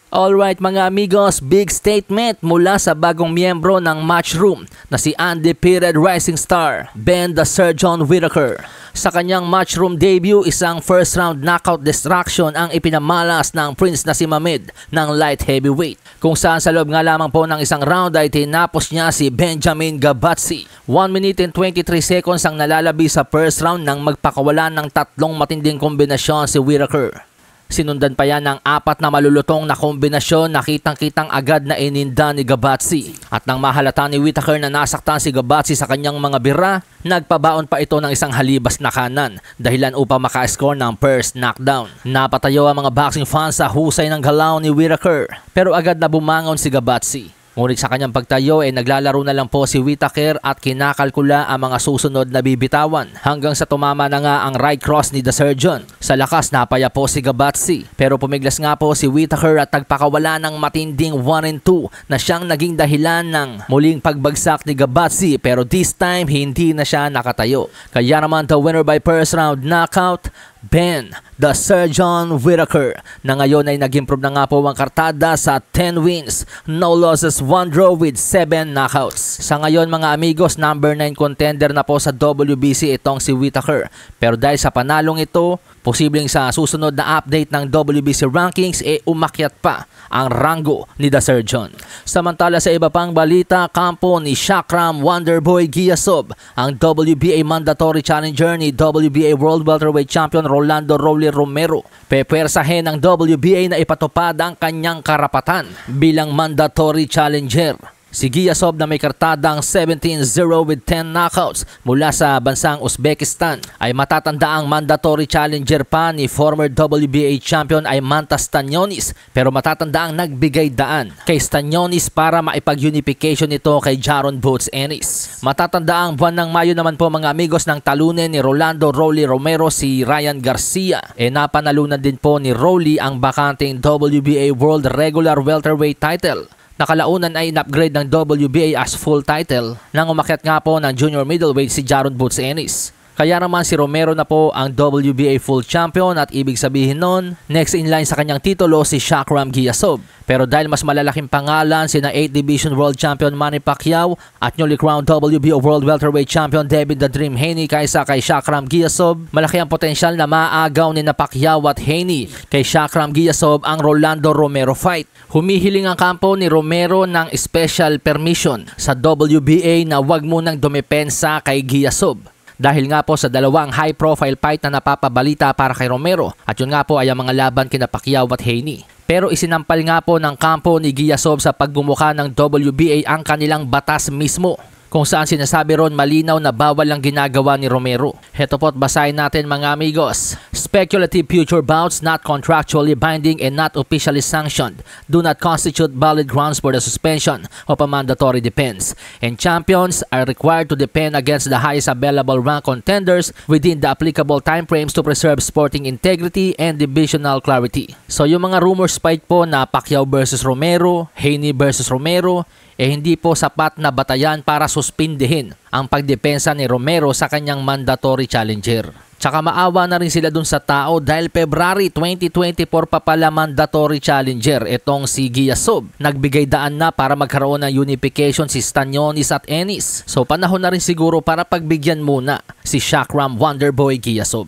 Alright mga amigos, big statement mula sa bagong miyembro ng Matchroom na si undefeated rising star, Ben the Surgeon Whittaker. Sa kanyang Matchroom debut, isang first round knockout distraction ang ipinamalas ng Prince na si Mamed ng light heavyweight. Kung saan sa loob nga lamang po ng isang round ay tinapos niya si Benjamin Gabatsi. 1 minute and 23 seconds ang nalalabi sa first round nang magpakawalan ng tatlong matinding kombinasyon si Whittaker. Sinundan pa yan ng 4 na malulutong na kombinasyon na kitang-kitang agad na ininda ni Gabatsi. At nang mahalata ni Whittaker na nasaktan si Gabatsi sa kanyang mga bira, nagpabaon pa ito ng isang halibas na kanan dahilan upang maka-score ng first knockdown. Napatayo ang mga boxing fans sa husay ng galaw ni Whittaker pero agad na bumangon si Gabatsi. Ngunit sa kanyang pagtayo ay naglalaro na lang po si Whittaker at kinakalkula ang mga susunod na bibitawan hanggang sa tumama na nga ang right cross ni The Surgeon. Sa lakas napaya po si Gabatsi pero pumiglas nga po si Whittaker at nagpakawala ng matinding 1-2 na siyang naging dahilan ng muling pagbagsak ni Gabatsi pero this time hindi na siya nakatayo. Kaya naman the winner by first round knockout, Ben the Surgeon Whittaker, na ngayon ay nag-improve na nga po ang kartada sa 10 wins, no losses, 1 draw with 7 knockouts. Sa ngayon mga amigos, number 9 contender na po sa WBC itong si Whittaker. Pero dahil sa panalong ito, posibleng sa susunod na update ng WBC rankings umakyat pa ang ranggo ni The Surgeon. Samantala sa iba pang balita, kampo ni Shakram Wonderboy Giyasov, ang WBA mandatory challenger ni WBA World Welterweight Champion Rolando Rolly Romero. Pepwersahin ng WBA na ipatupad ang kanyang karapatan bilang mandatory challenger. Si Giyasov na may kartadang 17-0 with 10 knockouts mula sa bansang Uzbekistan ay matatandaang mandatory challenger pa ni former WBA champion Aymantas Stanionis, pero matatandaang nagbigay daan kay Stanionis para maipag-unification ito kay Jaron Boots Ennis. Matatandaang buwan ng Mayo naman po mga amigos ng talunin ni Rolando Rolly Romero si Ryan Garcia. Napanalunan din po ni Rolly ang bakanting WBA World Regular Welterweight title. Nakalaunan ay in-upgrade ng WBA as full title nang umakyat nga po ng junior middleweight si Jaron Boots Ennis. Kaya naman si Romero na po ang WBA full champion at ibig sabihin nun, next in line sa kanyang titulo si Shakram Giyasov. Pero dahil mas malalaking pangalan sina 8th Division World Champion Manny Pacquiao at newly crowned WBO World Welterweight Champion David the Dream Haney kaysa kay Shakram Giyasov, malaki ang potensyal na maagaw ni Pacquiao at Haney kay Shakram Giyasov ang Rolando Romero fight. Humihiling ang kampo ni Romero ng special permission sa WBA na wag munang dumepensa kay Giyasov. Dahil nga po sa dalawang high-profile fight na napapabalita para kay Romero at yun nga po ay ang mga laban kina Pacquiao at Haney. Pero isinampal nga po ng kampo ni Giyasov sa pagbumuka ng WBA ang kanilang batas mismo, kung saan sinasabi ron malinaw na bawal ang ginagawa ni Romero. Heto po't basahin natin mga amigos. Speculative future bouts not contractually binding and not officially sanctioned do not constitute valid grounds for the suspension of a mandatory defense, and champions are required to defend against the highest available rank contenders within the applicable timeframes to preserve sporting integrity and divisional clarity. So yung mga rumors fight po na Pacquiao versus Romero, Haney versus Romero, hindi po sapat na batayan para suspindihin ang pagdepensa ni Romero sa kanyang mandatory challenger. Tsaka maawa na rin sila dun sa tao dahil February 2024 pa pala mandatory challenger itong si Giyasov. Nagbigay daan na para magkaroon ng unification si Stanionis at Ennis. So panahon na rin siguro para pagbigyan muna si Shakram Wonderboy Giyasov.